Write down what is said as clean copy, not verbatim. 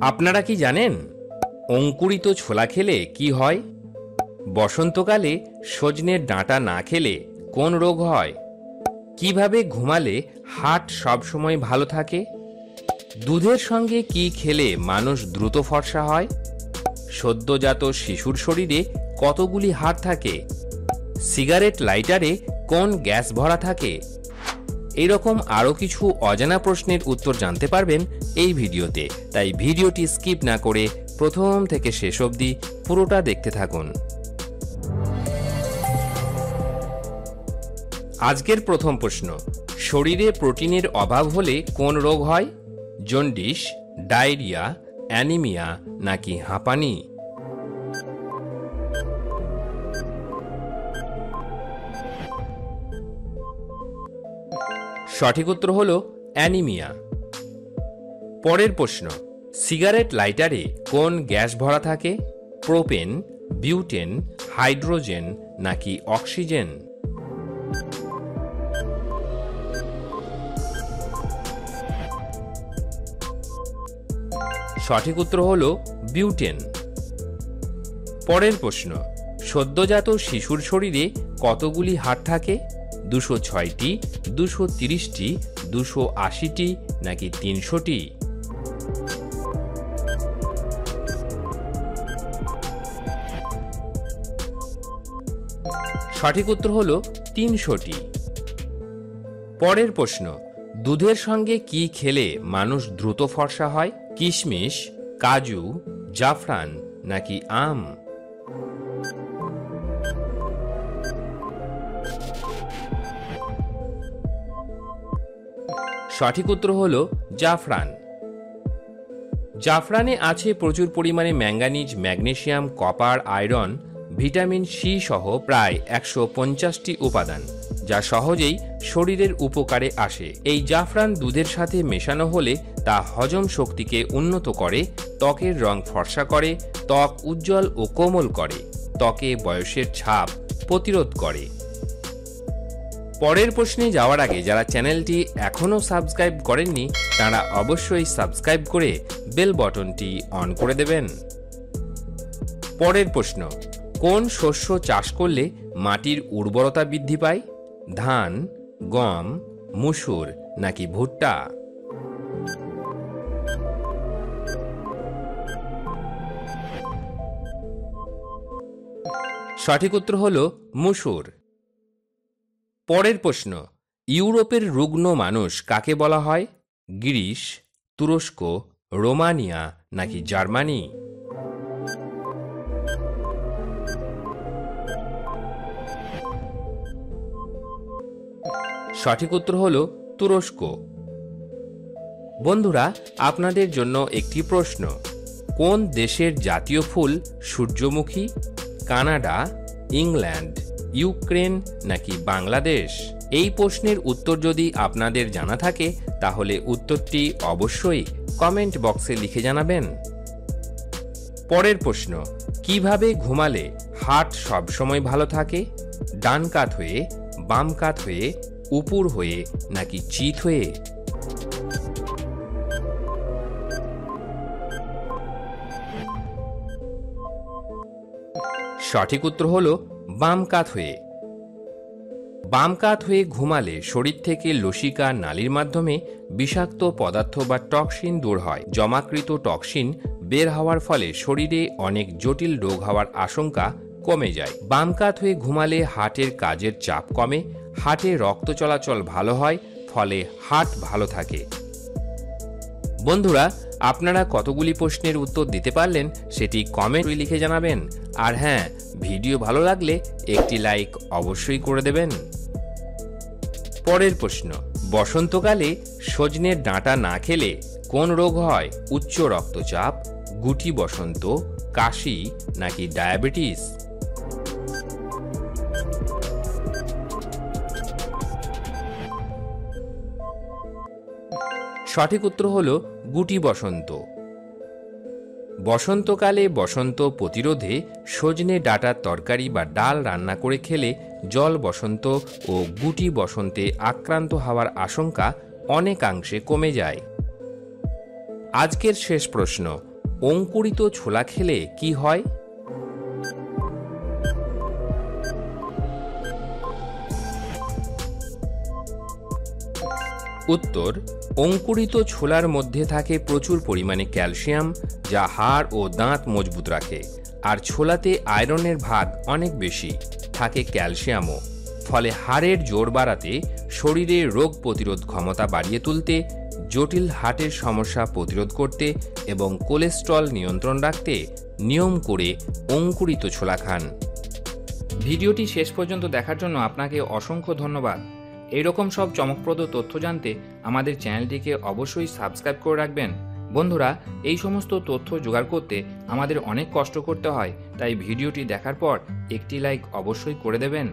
আপনারা কি জানেন অঙ্কুরিত ছোলা খেলে কি হয়? বসন্তকালে সজনের ডাঁটা না খেলে কোন রোগ হয়? কিভাবে ঘুমালে হার্ট সবসময় ভালো থাকে? দুধের সঙ্গে কি খেলে মানুষ দ্রুত ফর্সা হয়? সদ্যজাত শিশুর শরীরে কতগুলি হাড় থাকে? সিগারেট লাইটারে কোন গ্যাস ভরা থাকে? এইরকম আরও কিছু অজানা প্রশ্নের উত্তর জানতে পারবেন এই ভিডিওতে, তাই ভিডিওটি স্কিপ না করে প্রথম থেকে শেষ অবধি পুরোটা দেখতে থাকুন। আজকের প্রথম প্রশ্ন, শরীরে প্রোটিনের অভাব হলে কোন রোগ হয়? জন্ডিস, ডায়রিয়া, অ্যানিমিয়া নাকি হাঁপানি? সঠিক উত্তর হলো অ্যানিমিয়া। পরের প্রশ্ন, সিগারেট লাইটারে কোন গ্যাস ভরা থাকে? প্রোপেন, বিউটেন, হাইড্রোজেন নাকি অক্সিজেন? সঠিক উত্তর হলো বিউটেন। পরের প্রশ্ন, সদ্যজাত শিশুর শরীরে কতগুলি হাড় থাকে? 206টি, 230টি, 280টি নাকি 300টি? সঠিক উত্তর হলো 300টি। পরের প্রশ্ন, দুধের সঙ্গে কি খেলে মানুষ দ্রুত ফর্সা হয়? কিশমিশ, কাজু, জাফরান নাকি আম? সঠিক উত্তর হলো জাফরান। জাফরানে আছে প্রচুর পরিমাণে manganese, magnesium, copper, iron, vitamin C সহ প্রায় 150টি উপাদান, যা সহজেই শরীরের উপকারে আসে। এই জাফরান দুধের সাথে মেশানো হলে তা হজম শক্তিকে উন্নত করে, ত্বকের রং ফর্সা করে, ত্বক উজ্জ্বল ও কোমল করে, ত্বকে বয়সের ছাপ প্রতিরোধ করে। পরের প্রশ্নে যাওয়ার আগে যারা চ্যানেলটি এখনও সাবস্ক্রাইব করেননি তারা অবশ্যই সাবস্ক্রাইব করে বেল বাটনটি অন করে দেবেন। পরের প্রশ্ন, কোন শস্য চাষ করলে মাটির উর্বরতা বৃদ্ধি পায়? ধান, গম, মসুর নাকি ভুট্টা? সঠিক উত্তর হলো মসুর। পরের প্রশ্ন, ইউরোপের রুগ্ন মানুষ কাকে বলা হয়? গ্রিস, তুরস্ক, রোমানিয়া নাকি জার্মানি? সঠিক উত্তর হলো তুরস্ক। বন্ধুরা, আপনাদের জন্য একটি প্রশ্ন, কোন দেশের জাতীয় ফুল সূর্যমুখী? কানাডা, ইংল্যান্ড, ইউক্রেন নাকি বাংলাদেশ? এই প্রশ্নের উত্তর যদি আপনাদের জানা থাকে তাহলে উত্তরটি অবশ্যই কমেন্ট বক্সে লিখে জানাবেন। পরের প্রশ্ন, কিভাবে ঘুমালে হার্ট সবসময় ভালো থাকে? ডান কাত হয়ে, বাম কাত হয়ে, উপুর হয়ে নাকি চিত হয়ে? সঠিক উত্তর হলো বাম কাত হয়ে। বাম কাত হয়ে ঘুমালে শরীর থেকে লসিকা নালীর মাধ্যমে বিষাক্ত পদার্থ বা টক্সিন দূর হয়। জমাকৃত টক্সিন বের হওয়ার ফলে শরীরে অনেক জটিল রোগ হওয়ার আশঙ্কা কমে যায়। বাম কাত হয়ে ঘুমালে হার্টের কাজের চাপ কমে, হার্টে রক্ত চলাচল ভালো হয়, ফলে হার্ট ভালো থাকে। বন্ধুরা, আপনারা কতগুলি প্রশ্নের উত্তর দিতে পারলেন সেটি কমেন্টে লিখে জানাবেন। আর হ্যাঁ, ভিডিও ভালো লাগলে একটি লাইক অবশ্যই করে দেবেন। পরের প্রশ্ন, বসন্তকালে সজনের ডাঁটা না খেলে কোন রোগ হয়? উচ্চ রক্তচাপ, গুটি বসন্ত, কাশি নাকি ডায়াবেটিস? সঠিক উত্তর হলো গুটি বসন্ত। বসন্তকালে বসন্ত প্রতিরোধে সজনে ডাঁটার তরকারি বা ডাল রান্না করে খেলে জল বসন্ত ও গুটি বসন্তে আক্রান্ত হওয়ার আশঙ্কা অনেকাংশে কমে যায়। আজকের শেষ প্রশ্ন, অঙ্কুরিত ছোলা খেলে কি হয়? উত্তর, অঙ্কুরিত ছোলার মধ্যে থাকে প্রচুর পরিমাণে ক্যালসিয়াম, যা হাড় ও দাঁত মজবুত রাখে। আর ছোলাতে আয়রনের ভাগ অনেক বেশি, থাকে ক্যালসিয়ামও। ফলে হাড়ের জোর বাড়াতে, শরীরের রোগ প্রতিরোধ ক্ষমতা বাড়িয়ে তুলতে, জটিল হার্টের সমস্যা প্রতিরোধ করতে এবং কোলেস্ট্রল নিয়ন্ত্রণ রাখতে নিয়ম করে অঙ্কুরিত ছোলা খান। ভিডিওটি শেষ পর্যন্ত দেখার জন্য আপনাকে অসংখ্য ধন্যবাদ। এইরকম সব চমকপ্রদ তথ্য জানতে আমাদের চ্যানেলটিকে অবশ্যই সাবস্ক্রাইব করে রাখবেন। বন্ধুরা, এই সমস্ত তথ্য জোগাড় করতে আমাদের অনেক কষ্ট করতে হয়, তাই ভিডিওটি দেখার পর একটি লাইক অবশ্যই করে দেবেন।